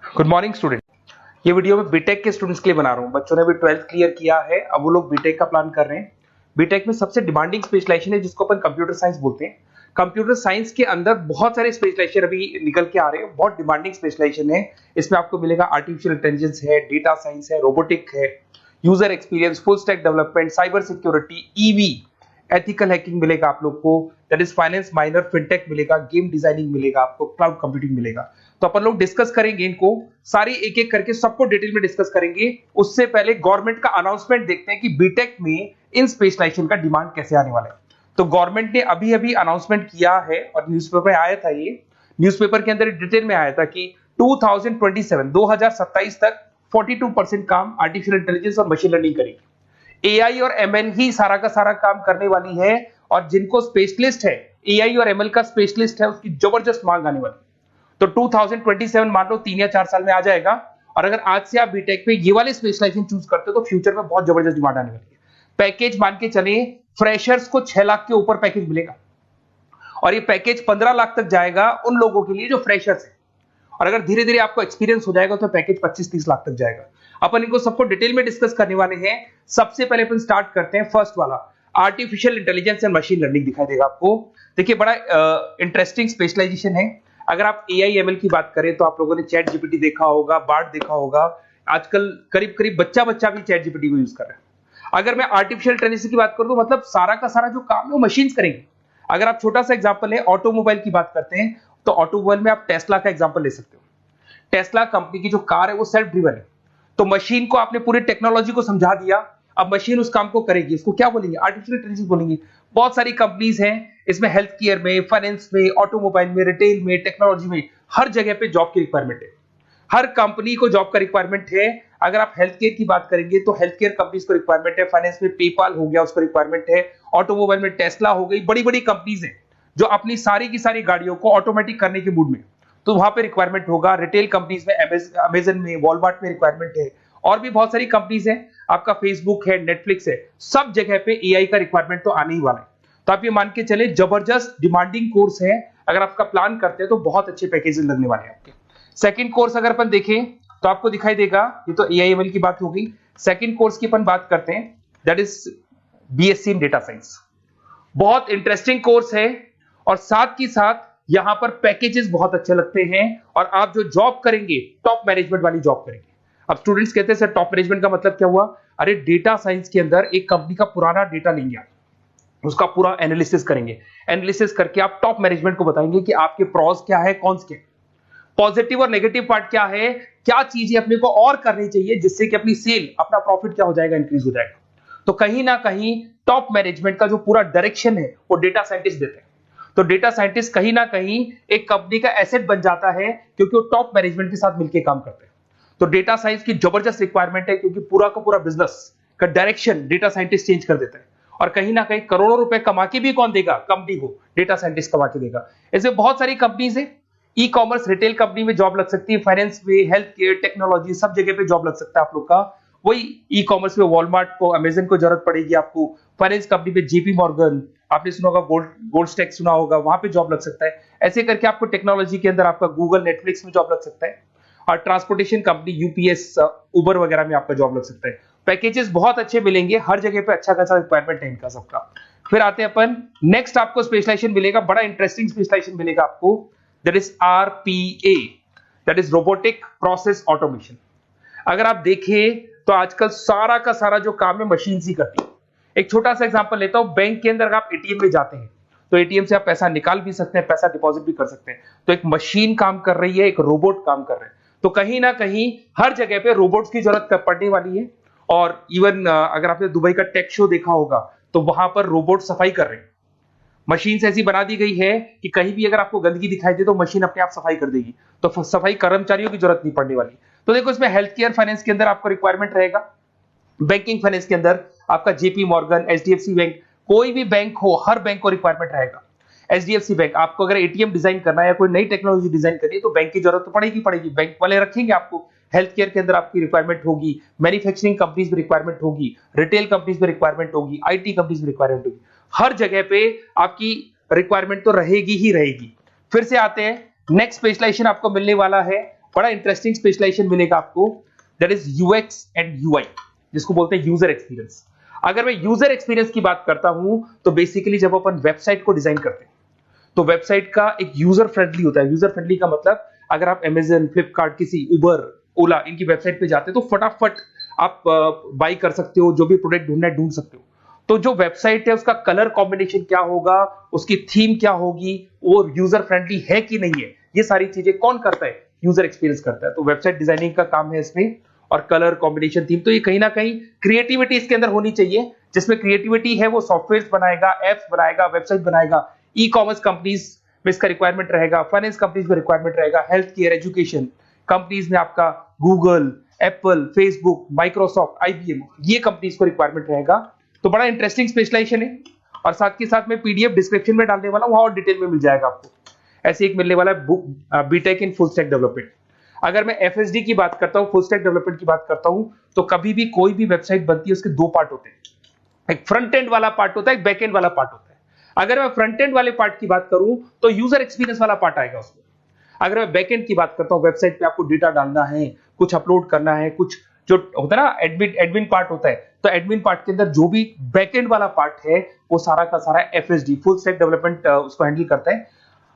Good morning student. ये video मैं BTech के स्टूडेंट्स के लिए बना रहा हूँ। बच्चों ने भी 12th क्लियर किया है, अब वो लोग बीटेक का प्लान कर रहे हैं। बीटेक में सबसे डिमांडिंग स्पेशलाइजेशन है जिसको अपन कंप्यूटर साइंस बोलते हैं। कंप्यूटर साइंस के अंदर बहुत सारे स्पेशलाइजेशन अभी निकल के आ रहे हैं, बहुत डिमांडिंग स्पेशलाइजेशन है। इसमें आपको मिलेगा आर्टिफिशियल इंटेलिजेंस है, डेटा साइंस है, रोबोटिक है, user experience, full stack development, cyber security, EV, ethical hacking मिलेगा आप लोग को, that is finance minor, fintech मिलेगा, गेम डिजाइनिंग मिलेगा आपको, क्लाउड कंप्यूटिंग मिलेगा। तो अपन लोग डिस्कस करेंगे इनको सारी एक एक करके, सबको डिटेल में डिस्कस करेंगे। उससे पहले गवर्नमेंट का अनाउंसमेंट देखते हैं कि बीटेक में इन स्पेशलाइजेशन का डिमांड कैसे आने वाला है। तो गवर्नमेंट ने अभी अभी अनाउंसमेंट किया है और न्यूज़पेपर में आया था, ये न्यूज़पेपर के अंदर डिटेल में आया था कि 2027 तक 42% काम आर्टिफिशियल इंटेलिजेंस और मशीन लर्निंग करेगी। एआई और एमएल ही सारा का सारा काम करने वाली है, और जिनको स्पेशलिस्ट है, एआई और एमएल का स्पेशलिस्ट है, उसकी जबरदस्त मांग आने वाली है। तो 2027 मान लो 3 या 4 साल में आ जाएगा। और अगर आज से आप बीटेक पे ये वाले स्पेशलाइजेशन चूज करते हो तो फ्यूचर में बहुत जबरदस्त डिमांड आने वाली है। पैकेज मान के चले, फ्रेशर्स को 6 लाख के ऊपर पैकेज मिलेगा, और ये पैकेज 15 लाख तक जाएगा उन लोगों के लिए जो फ्रेशर्स है। और अगर धीरे धीरे आपको एक्सपीरियंस हो जाएगा तो पैकेज 25-30 लाख तक जाएगा। अपन इनको सबको डिटेल में डिस्कस करने वाले हैं। सबसे पहले अपन स्टार्ट करते हैं फर्स्ट वाला, artificial intelligence and machine learning दिखाई देगा आपको। देखिए बड़ा इंटरेस्टिंग स्पेशलाइजेशन है। अगर आप एआई एमएल की बात करें तो आप लोगों ने चैट जीपीटी देखा होगा, बार्ड देखा होगा। आजकल करीब करीब बच्चा भी चैट जीपीटी को यूज कर रहा है। अगर मैं आर्टिफिशियल इंटेलिजेंस की बात करूं तो मतलब सारा का सारा जो काम है वो मशीन्स करेंगे। अगर आप छोटा सा एग्जांपल है, ऑटोमोबाइल की बात करते हैं तो ऑटोमोबाइल में आप टेस्ला का एग्जांपल ले सकते हो। टेस्ला कंपनी की जो कार है वो सेल्फ ड्रिवन है। तो मशीन को आपने पूरी टेक्नोलॉजी को समझा दिया, अब मशीन उस काम को करेगी। इसको क्या बोलेंगे? आर्टिफिशियल इंटेलिजेंस बोलेंगे। बहुत सारी कंपनीज हैं इसमें, हेल्थ केयर में, फाइनेंस में, ऑटोमोबाइल में, रिटेल में, टेक्नोलॉजी में, हर जगह पे जॉब की रिक्वायरमेंट है। हर कंपनी को जॉब का रिक्वायरमेंट है। अगर आप हेल्थ केयर की बात करेंगे तो हेल्थ केयर कंपनीज को रिक्वायरमेंट है, फाइनेंस में पेपाल हो गया उसको रिक्वायरमेंट है, ऑटोमोबाइल में टेस्ला हो गई, बड़ी बड़ी कंपनीज हैं जो अपनी सारी की सारी गाड़ियों को ऑटोमेटिक करने के मूड में, तो वहां पे रिक्वायरमेंट होगा। रिटेल कंपनीज में अमेजन में, वॉलमार्ट में रिक्वायरमेंट है, और भी बहुत सारी कंपनीज हैं, आपका फेसबुक है, नेटफ्लिक्स है, सब जगह पे एआई का रिक्वायरमेंट तो आने ही वाला है। तो आप ये मान के चले जबरदस्त डिमांडिंग कोर्स है। अगर आपका प्लान करते हैं तो बहुत अच्छे पैकेजेस लगने वाले हैं आपके। सेकंड कोर्स अगर अपन देखें तो आपको दिखाई देगा, ये तो एआई एमएल की बात हो गई। सेकंड कोर्स की अपन बात करते हैं, that is BSc in data science. बहुत इंटरेस्टिंग कोर्स है, और साथ ही साथ यहां पर पैकेजेस बहुत अच्छे लगते हैं, और आप जो जॉब करेंगे टॉप मैनेजमेंट वाली जॉब करेंगे। अब स्टूडेंट्स कहते हैं सर टॉप मैनेजमेंट का मतलब क्या हुआ? अरे डेटा साइंस के अंदर एक कंपनी का पुराना डेटा लेंगे आप, उसका पूरा एनालिसिस करेंगे, एनालिसिस करके आप टॉप मैनेजमेंट को बताएंगे कि आपके प्रॉस क्या है, कॉन्स क्या है, पॉजिटिव और नेगेटिव पार्ट क्या है, क्या चीजें अपने को और करनी चाहिए जिससे कि अपनी सेल, अपना प्रॉफिट क्या हो जाएगा, इंक्रीज हो जाएगा। तो कहीं ना कहीं टॉप मैनेजमेंट का जो पूरा डायरेक्शन है वो डेटा साइंटिस्ट देते हैं। तो डेटा साइंटिस्ट कहीं ना कहीं एक कंपनी का एसेट बन जाता है, क्योंकि वो टॉप मैनेजमेंट के साथ मिलकर काम करते हैं। तो डेटा साइंस की जबरदस्त रिक्वायरमेंट है, क्योंकि पूरा का पूरा बिजनेस का डायरेक्शन डेटा साइंटिस्ट चेंज कर देता है। और कहीं ना कहीं करोड़ों रुपए कमा के भी कौन देगा? कंपनी को डेटा साइंटिस्ट कमा के देगा। ऐसे बहुत सारी कंपनीज है, ई कॉमर्स, रिटेल कंपनी में जॉब लग सकती है, फाइनेंस में, हेल्थ केयर, टेक्नोलॉजी, सब जगह पे जॉब लग सकता है आप लोग का। वही ई कॉमर्स में वॉलमार्ट को, अमेजन को जरूरत पड़ेगी आपको। फाइनेंस कंपनी में जेपी मॉर्गन, आपने सुना होगा, गोल्ड स्टैक सुना होगा, वहां पे जॉब लग सकता है। ऐसे करके आपको टेक्नोलॉजी के अंदर आपका गूगल, नेटफ्लिक्स में जॉब लग सकता है। और ट्रांसपोर्टेशन कंपनी, यूपीएस, उबर वगैरह में आपका जॉब लग सकता है। पैकेजेस बहुत अच्छे मिलेंगे, हर जगह पे अच्छा खासा रिक्वायरमेंट है इनका सबका। फिर आते हैं अपन नेक्स्ट, आपको स्पेशलाइजेशन मिलेगा, बड़ा इंटरेस्टिंग स्पेशलाइजेशन मिलेगा आपको, that is RPA, that is robotic process automation. अगर आप देखें तो आजकल सारा का सारा जो काम है मशीन ही करती है। एक छोटा सा एग्जांपल लेता हूं, बैंक के अंदर आप एटीएम में जाते हैं तो एटीएम से आप पैसा निकाल भी सकते हैं, पैसा डिपॉजिट भी कर सकते हैं। तो एक मशीन काम कर रही है, एक रोबोट काम कर रहे हैं। तो कहीं ना कहीं हर जगह पे रोबोट्स की जरूरत पड़ने वाली है। और इवन अगर आपने दुबई का टेक शो देखा होगा तो वहां पर रोबोट सफाई कर रहे हैं। मशीन ऐसी बना दी गई है कि कहीं भी अगर आपको गंदगी दिखाई दे तो मशीन अपने आप सफाई कर देगी, तो सफाई कर्मचारियों की जरूरत नहीं पड़ने वाली। तो देखो इसमें हेल्थ केयर, फाइनेंस के अंदर आपको रिक्वायरमेंट रहेगा, बैंकिंग फाइनेंस के अंदर आपका जेपी मॉर्गन, एचडीएफसी बैंक, कोई भी बैंक हो, हर बैंक को रिक्वायरमेंट रहेगा। एचडीएफसी बैंक, आपको अगर एटीएम डिजाइन करना है या कोई नई टेक्नोलॉजी डिजाइन करनी है तो बैंक की जरूरत तो पड़ेगी, बैंक वाले रखेंगे आपको। हेल्थ केयर के अंदर आपकी रिक्वायरमेंट होगी, मैन्युफैक्चरिंग कंपनीज में रिक्वायरमेंट होगी, रिटेल कंपनीज में रिक्वायरमेंट होगी, आईटी कंपनीज में रिक्वायरमेंट होगी। हर जगह पे आपकी रिक्वायरमेंट तो रहेगी ही रहेगी। फिर से आते हैं, नेक्स्ट स्पेशलाइजेशन आपको मिलने वाला है बड़ा इंटरेस्टिंग स्पेशलाइजेशन मिलेगा आपको, that is UX and UI, जिसको बोलते हैं यूजर एक्सपीरियंस। अगर मैं यूजर एक्सपीरियंस की बात करता हूं तो बेसिकली जब अपन वेबसाइट को डिजाइन करते हैं तो वेबसाइट का एक यूजर फ्रेंडली होता है। यूजर फ्रेंडली का मतलब अगर आप अमेजन, फ्लिपकार्ट, किसी उबर, ओला इनकी वेबसाइट पे जाते हो तो फटाफट आप बाई कर सकते हो, जो भी प्रोडक्ट ढूंढना है ढूंढ सकते हो। तो जो वेबसाइट है उसका कलर कॉम्बिनेशन क्या होगा, उसकी थीम क्या होगी, वो यूजर फ्रेंडली है कि नहीं है, ये सारी चीजें कौन करता है, यूजर एक्सपीरियंस करता है। तो वेबसाइट डिजाइनिंग का काम है इसमें, और कलर कॉम्बिनेशन, थीम, तो ये कहीं ना कहीं क्रिएटिविटी इसके अंदर होनी चाहिए। जिसमें क्रिएटिविटी है वो सॉफ्टवेयर बनाएगा, एप्स बनाएगा, वेबसाइट बनाएगा। ई कॉमर्स कंपनीज में इसका रिक्वायरमेंट रहेगा, फाइनेंस कंपनीज में रिक्वायरमेंट रहेगा, हेल्थ केयर, एजुकेशन कंपनीज में आपका Google, Apple, Facebook, Microsoft, IBM, ये कंपनीज को रिक्वायरमेंट रहेगा। तो बड़ा इंटरेस्टिंग स्पेशलाइजेशन है, और साथ के साथ में पीडीएफ डिस्क्रिप्शन में डालने वाला हूं, वहां और डिटेल में मिल जाएगा आपको। ऐसे एक मिलने वाला है book, BTech in full stack development. अगर मैं एफएसडी की बात करता हूं, फुल स्टैक डेवलपमेंट की बात करता हूं, तो कभी भी कोई भी वेबसाइट बनती है उसके दो पार्ट होते हैं, एक फ्रंट एंड वाला पार्ट होता है, एक बैक एंड वाला पार्ट होता है। अगर मैं फ्रंट एंड वाले पार्ट की बात करूं तो यूजर एक्सपीरियंस वाला पार्ट आएगा उसमें। अगर मैं बैक एंड की बात करता हूं, वेबसाइट पे आपको डेटा डालना है, कुछ अपलोड करना है, कुछ जो होता है ना एडमिन पार्ट होता है, तो एडमिन पार्ट के अंदर जो भी बैक एंड वाला पार्ट है वो सारा का सारा एफएसडी, फुल स्टैक डेवलपमेंट, उसको हैंडल करता है।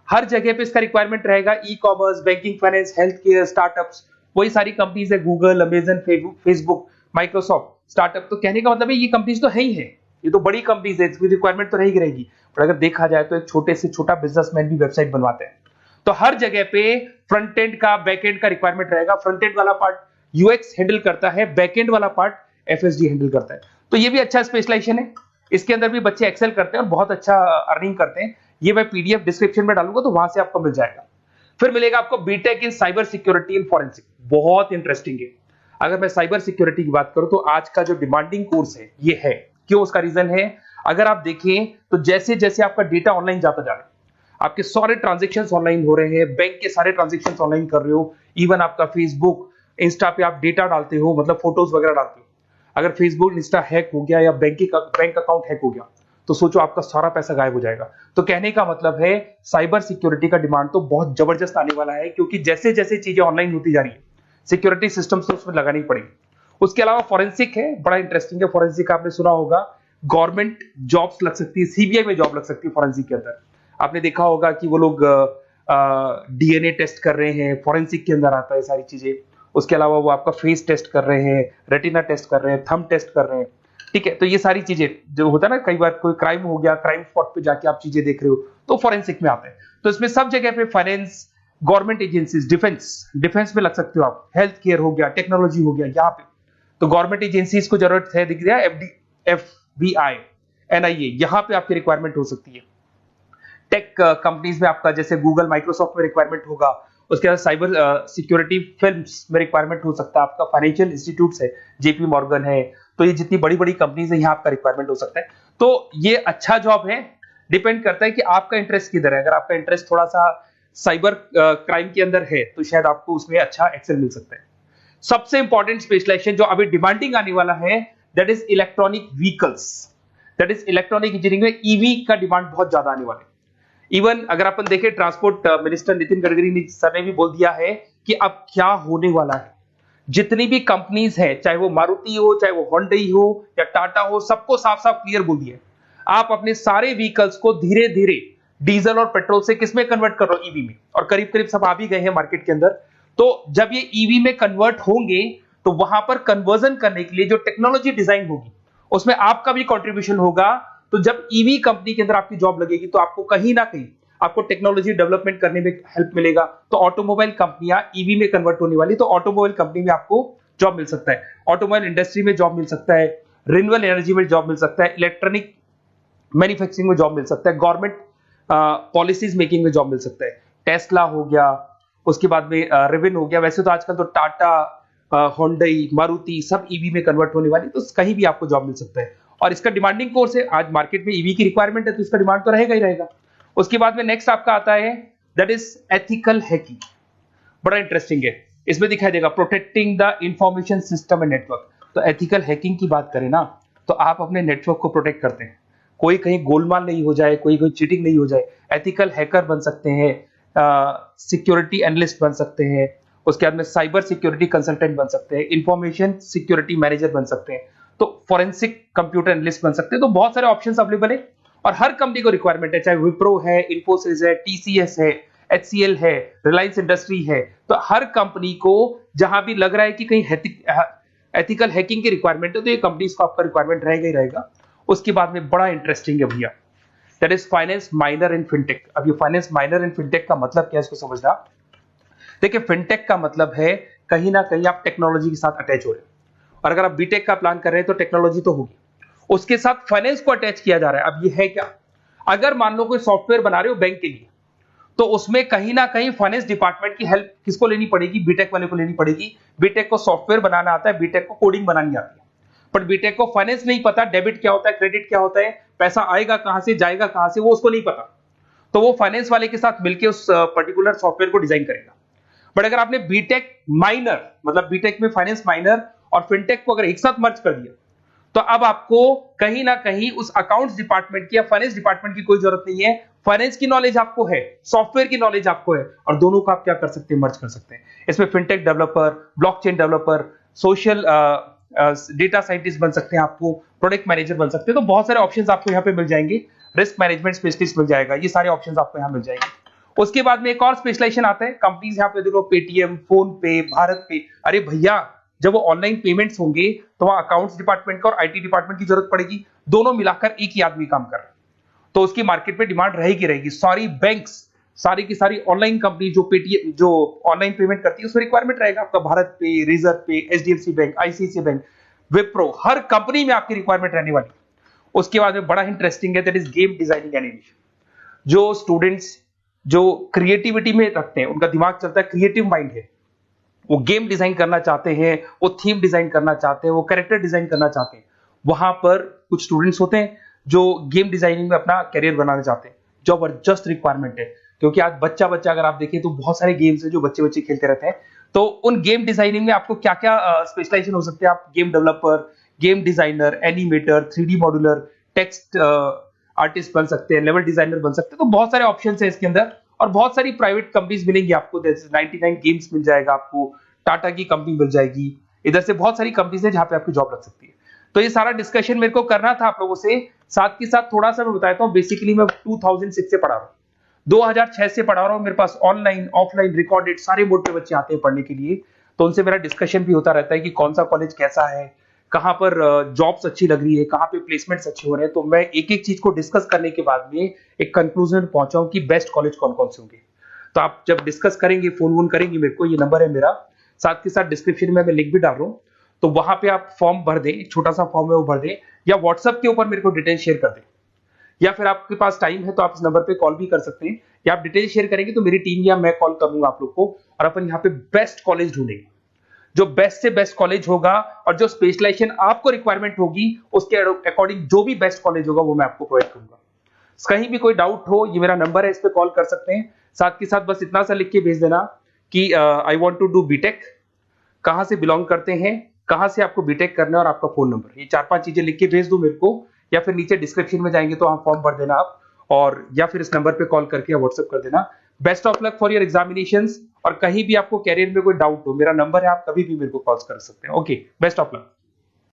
हर जगह पे इसका रिक्वायरमेंट रहेगा। E commerce, banking, finance, health care, startups, वही सारी कंपनीज है, Google, Amazon, Facebook, Microsoft, startup. तो कहने का मतलब है ये कंपनीज तो है ही है, ये तो बड़ी कंपनीज है, इसकी रिक्वायरमेंट तो रहेगी। पर अगर देखा जाए तो एक छोटे से छोटा बिजनेसमैन भी वेबसाइट बनवाते हैं। तो हर जगह पे फ्रंट एंड का, बैक एंड का रिक्वायरमेंट रहेगा। फ्रंट एंड वाला पार्ट यूएक्स हैंडल करता है, बैक एंड वाला पार्ट एफएसडी हैंडल करता है। तो ये भी अच्छा स्पेशलाइजेशन है, इसके अंदर भी बच्चे एक्सेल करते हैं और बहुत अच्छा अर्निंग करते हैं। ये मैं पीडीएफ डिस्क्रिप्शन में डालूंगा तो वहां से आपको मिल जाएगा। फिर मिलेगा आपको BTech in cyber security and forensic, बहुत इंटरेस्टिंग है। अगर मैं साइबर सिक्योरिटी की बात करूं तो आज का जो डिमांडिंग कोर्स है ये है। क्यों? उसका रीजन है, अगर आप देखें तो जैसे जैसे आपका डेटा ऑनलाइन जाता जा रहा है, आपके सारे ट्रांजेक्शन्स ऑनलाइन हो रहे हैं, बैंक के सारे ट्रांजेक्शन्स ऑनलाइन कर रहे हो, इवन आपका फेसबुक, इंस्टा पे आप डेटा डालते हो, मतलब फोटोज वगैरह डालते हो। अगर फेसबुक, इंस्टा हैक हो गया या बैंक अकाउंट हैक हो गया तो सोचो आपका सारा पैसा गायब हो जाएगा। तो कहने का मतलब है साइबर सिक्योरिटी का डिमांड तो बहुत जबरदस्त आने वाला है, क्योंकि जैसे जैसे चीजें ऑनलाइन होती जा रही है सिक्योरिटी सिस्टम्स तो उसमें लगानी पड़ेगी। उसके अलावा फॉरेंसिक है, बड़ा इंटरेस्टिंग है। फॉरेंसिक आपने सुना होगा, गवर्नमेंट जॉब्स लग सकती है, सीबीआई में जॉब लग सकती है फॉरेंसिक के अंदर। आपने देखा होगा कि वो लोग डीएनए टेस्ट कर रहे हैं, फॉरेंसिक के अंदर आता है सारी चीजें। उसके अलावा वो आपका फेस टेस्ट कर रहे हैं, रेटिना टेस्ट कर रहे हैं, थंब टेस्ट कर रहे हैं, ठीक है। तो ये सारी चीजें जो होता है ना, कई बार कोई क्राइम हो गया, क्राइम स्पॉट पे जाके आप चीजें देख रहे हो तो फॉरेंसिक में आता है। तो इसमें सब जगह पे फाइनेंस, गवर्नमेंट एजेंसीज, डिफेंस में लग सकते हो आप, हेल्थ केयर हो गया, टेक्नोलॉजी हो गया, यहाँ पे तो गवर्नमेंट एजेंसीज को जरूरत है, दिख रहा है, एफबीआई, एनआईए, यहाँ पे आपकी रिक्वायरमेंट हो सकती है। टेक कंपनीज में आपका जैसे गूगल, माइक्रोसॉफ्ट में रिक्वायरमेंट होगा। उसके बाद साइबर सिक्योरिटी फिल्म्स में रिक्वायरमेंट हो सकता है आपका, फाइनेंशियल इंस्टीट्यूट्स है, जेपी मॉर्गन है, तो ये जितनी बड़ी बड़ी कंपनीज है यहाँ आपका रिक्वायरमेंट हो सकता है। तो ये अच्छा जॉब है, डिपेंड करता है कि आपका इंटरेस्ट किधर है। अगर आपका इंटरेस्ट थोड़ा सा साइबर क्राइम के अंदर है तो शायद आपको उसमें अच्छा एक्सेल मिल सकता है। सबसे इंपॉर्टेंट स्पेशलाइजेशन जो अभी डिमांडिंग आने वाला है, that is electronic vehicles, that is electronic engineering में ईवी का डिमांड बहुत ज्यादा आने वाला है। इवन अगर अपन देखें, transport minister Nitin Gadkari sir ने भी बोल दिया है कि अब क्या होने वाला है, जितनी भी कंपनीज है, चाहे वो मारुति हो, चाहे वो होंडई हो या टाटा हो, सबको साफ साफ क्लियर बोल दिया, आप अपने सारे व्हीकल्स को धीरे धीरे डीजल और पेट्रोल से किसमें कन्वर्ट कर रहे हो, ईवी में। और करीब करीब सब आ भी गए हैं मार्केट के अंदर। तो जब ये ईवी में कन्वर्ट होंगे तो वहां पर कन्वर्जन करने के लिए जो टेक्नोलॉजी डिजाइन होगी उसमें आपका भी कंट्रीब्यूशन होगा। तो जब ईवी कंपनी के अंदर आपकी जॉब लगेगी तो आपको कहीं ना कहीं आपको टेक्नोलॉजी डेवलपमेंट करने में हेल्प मिलेगा। तो ऑटोमोबाइल कंपनियां ईवी में कन्वर्ट होने वाली, तो ऑटोमोबाइल कंपनी में आपको जॉब मिल सकता है, ऑटोमोबाइल इंडस्ट्री में जॉब मिल सकता है, रिन्यूएबल एनर्जी में जॉब मिल सकता है, इलेक्ट्रॉनिक मैन्युफैक्चरिंग में जॉब मिल सकता है, गवर्नमेंट पॉलिसीज मेकिंग में जॉब मिल सकता है। टेस्ला हो गया, उसके बाद में रिविन हो गया। वैसे तो आजकल तो टाटा, होंडई, मारुति सब ईवी में कन्वर्ट होने वाली, तो कहीं भी आपको जॉब मिल सकता है। और इसका डिमांडिंग कोर्स है, आज मार्केट में ईवी की रिक्वायरमेंट है तो इसका डिमांड तो रहेगा ही रहेगा। उसके बाद में नेक्स्ट आपका आता है दैट इज एथिकल हैकिंग, बड़ा इंटरेस्टिंग है। इसमें दिखाई देगा protecting the information system and network. तो एथिकल हैकिंग की बात करें ना, तो आप अपने नेटवर्क को प्रोटेक्ट करते हैं, कोई कहीं गोलमाल नहीं हो जाए, कोई चीटिंग नहीं हो जाए। एथिकल हैकर बन सकते हैं, सिक्योरिटी एनालिस्ट बन सकते हैं, उसके बाद में साइबर सिक्योरिटी कंसल्टेंट बन सकते हैं, इंफॉर्मेशन सिक्योरिटी मैनेजर बन सकते हैं, तो फॉरेंसिक कंप्यूटर एनालिस्ट बन सकते हैं। तो बहुत सारे ऑप्शंस अवेलेबल है और हर कंपनी को रिक्वायरमेंट है, चाहे विप्रो है, इन्फोसिस है, टीसीएस है, एचसीएल है, रिलायंस इंडस्ट्री है। तो हर कंपनी को जहां भी लग रहा है कि कहीं एथिकल हैकिंग की रिक्वायरमेंट है तो ये कंपनीज को आपका रिक्वायरमेंट रहेगा ही रहेगा। उसके बाद में बड़ा इंटरेस्टिंग है भैया, that is finance minor in fintech. अब ये फाइनेंस माइनर इन फिनटेक का मतलब क्या है इसको समझना। देखिए फिनटेक का मतलब है कहीं ना कहीं आप टेक्नोलॉजी के साथ अटैच हो रहे हो, और अगर आप बीटेक का प्लान कर रहे हैं तो टेक्नोलॉजी तो होगी, उसके साथ फाइनेंस को अटैच किया जा रहा है। अब ये है क्या, अगर मान लो कोई सॉफ्टवेयर बना रहे हो बैंक के लिए, तो उसमें कहीं ना कहीं फाइनेंस डिपार्टमेंट की हेल्प किसको लेनी पड़ेगी, बीटेक वाले को लेनी पड़ेगी। बीटेक को सॉफ्टवेयर बनाना आता है, बीटेक को कोडिंग बनानी आती है, बट बीटेक को फाइनेंस नहीं पता, डेबिट क्या होता है, क्रेडिट क्या होता है, पैसा आएगा कहां से जाएगा कहां से, वो उसको नहीं पता। तो वो फाइनेंस वाले के साथ मिलकर उस पर्टिकुलर सॉफ्टवेयर को डिजाइन करेगा। बट अगर आपने बीटेक माइनर, मतलब बीटेक में फाइनेंस माइनर और फिनटेक को अगर एक साथ मर्ज कर दिया, तो अब आपको कहीं ना कहीं उस अकाउंट्स डिपार्टमेंट की या फाइनेंस डिपार्टमेंट की कोई जरूरत नहीं है। फाइनेंस की नॉलेज आपको है, सॉफ्टवेयर की नॉलेज आपको है, और दोनों को आप क्या कर सकते हैं, मर्ज कर सकते हैं। इसमें fintech developer, blockchain developer, social data scientist बन सकते हैं, आपको प्रोडक्ट मैनेजर बन सकते हैं। तो बहुत सारे ऑप्शंस आपको यहाँ पे मिल जाएंगे, रिस्क मैनेजमेंट स्पेशलिस्ट मिल जाएगा, ये सारे ऑप्शंस आपको यहाँ मिल जाएंगे। उसके बाद में एक और स्पेशलाइजेशन आता है, कंपनीज यहाँ पे देखो पेटीएम, फोन पे, भारत पे। अरे भैया जब वो ऑनलाइन पेमेंट्स होंगे तो वहां अकाउंट्स डिपार्टमेंट का और आईटी डिपार्टमेंट की जरूरत पड़ेगी, दोनों मिलाकर एक ही आदमी काम कर रहा है, तो उसकी मार्केट में डिमांड रहेगी रहेगी। सारी बैंक्स, सारी की सारी ऑनलाइन कंपनी जो पेटीएम, जो ऑनलाइन पेमेंट करती है, उसमें रिक्वायरमेंट रहेगा आपका भारत पे, Razorpay, HDFC bank, ICICI bank, Wipro, हर कंपनी में आपकी रिक्वायरमेंट रहने वाली। उसके बाद में बड़ा इंटरेस्टिंग है, that is game designing animation. जो स्टूडेंट्स जो क्रिएटिविटी में रखते हैं, उनका दिमाग चलता है, क्रिएटिव माइंड है, वो गेम डिजाइन करना चाहते हैं, वो थीम डिजाइन करना चाहते हैं, वो कैरेक्टर डिजाइन करना चाहते हैं, वहां पर कुछ स्टूडेंट्स होते हैं जो गेम डिजाइनिंग में अपना करियर बनाना चाहते हैं। जबरदस्त रिक्वायरमेंट है, क्योंकि आज बच्चा बच्चा अगर आप देखें तो बहुत सारे गेम्स हैं जो बच्चे बच्चे खेलते रहते हैं। तो उन गेम डिजाइनिंग में आपको क्या क्या स्पेशलाइजेशन हो सकते हैं, आप game developer, game designer, animator, 3D modular, text artist बन सकते हैं, लेवल डिजाइनर बन सकते हैं। तो बहुत सारे ऑप्शंस हैं इसके अंदर, और बहुत सारी प्राइवेट कंपनीज मिलेंगी आपको, जैसे 99 गेम्स मिल जाएगा आपको, टाटा की कंपनी मिल जाएगी, इधर से बहुत सारी कंपनीज है जहां पे आपकी जॉब लग सकती है। तो ये सारा डिस्कशन मेरे को करना था आप लोगों से, साथ के साथ थोड़ा सा मैं बताता हूँ। बेसिकली मैं 2006 से पढ़ा रहा हूँ, 2006 से पढ़ा रहा हूँ। मेरे पास ऑनलाइन ऑफलाइन रिकॉर्डेड सारे बोर्ड पे बच्चे आते हैं पढ़ने के लिए, तो उनसे मेरा डिस्कशन भी होता रहता है कि कौन सा कॉलेज कैसा है, कहां पर जॉब्स अच्छी लग रही है, कहां पे प्लेसमेंट्स अच्छे हो रहे हैं। तो मैं एक एक चीज को डिस्कस करने के बाद में एक कंक्लूजन पहुंचा हूं कि बेस्ट कॉलेज कौन कौन से होंगे। तो आप जब डिस्कस करेंगे, फोन वोन करेंगे मेरे को, ये नंबर है मेरा, साथ के साथ डिस्क्रिप्शन में मैं लिंक भी डाल रहा हूँ, तो वहां पे आप फॉर्म भर दें, एक छोटा सा फॉर्म है वो भर दें, या व्हाट्सएप के ऊपर मेरे को डिटेल शेयर कर दें, या फिर आपके पास टाइम है तो आप इस नंबर पे कॉल भी कर सकते हैं, या आप डिटेल शेयर करेंगे तो मेरी टीम या मैं कॉल कर लूंगा आप लोग को, और अपन यहाँ पे बेस्ट कॉलेज ढूंढेंगे, जो बेस्ट से बेस्ट कॉलेज होगा और जो स्पेशलाइजेशन आपको रिक्वायरमेंट होगी उसके अकॉर्डिंग जो भी बेस्ट कॉलेज होगा वो मैं आपको प्रोवाइड करूंगा। कहीं भी कोई डाउट हो, ये मेरा नंबर है, इस पे कॉल कर सकते हैं। साथ के साथ बस इतना सा लिख के भेज देना कि I want to do BTech, कहां से बिलोंग करते हैं, कहां से आपको बीटेक करना है, और आपका फोन नंबर, ये 4-5 चीजें लिख के भेज दो मेरे को, या फिर नीचे डिस्क्रिप्शन में जाएंगे तो आप फॉर्म भर देना आप, और या फिर इस नंबर पे कॉल करके या व्हाट्सएप कर देना। Best of luck for your examinations, और कहीं भी आपको कैरियर में कोई डाउट हो, मेरा नंबर है, आप कभी भी मेरे को कॉल कर सकते हैं। Okay, best of luck.